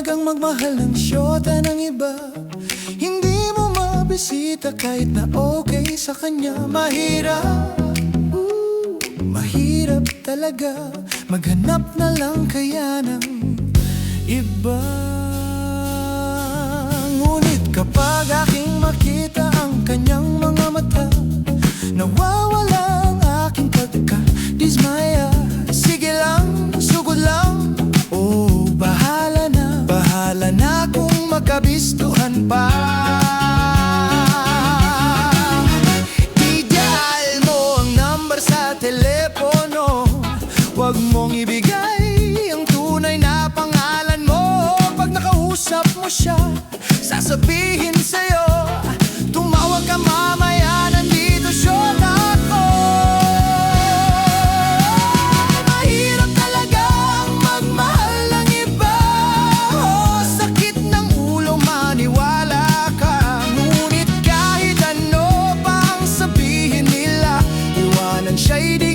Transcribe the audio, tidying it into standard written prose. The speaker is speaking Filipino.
talagang magmahal ng syota ng iba. Hindi mo mabisita kahit na okay sa kanya. Mahirap talaga maghanap na lang kaya ng iba. Ngunit kapag aking makita ang kanyang mga mata, nawawala ang aking pagkadismaya. Sige lang, sugod lang, oh bahala na kung magkabistuhan pa. I-dial mo ang number sa telepono, huwag mong ibigay ang tunay na pangalan mo. Pag nakausap mo siya, sasabihin sa'yo, tumawag ka mamaya, nandito syota ko. Mahirap talagang magmahal ng iba. Oh, sakit ng ulo, maniwala ka. Ngunit kahit ano pa ang sabihin nila, iwanan siya'y di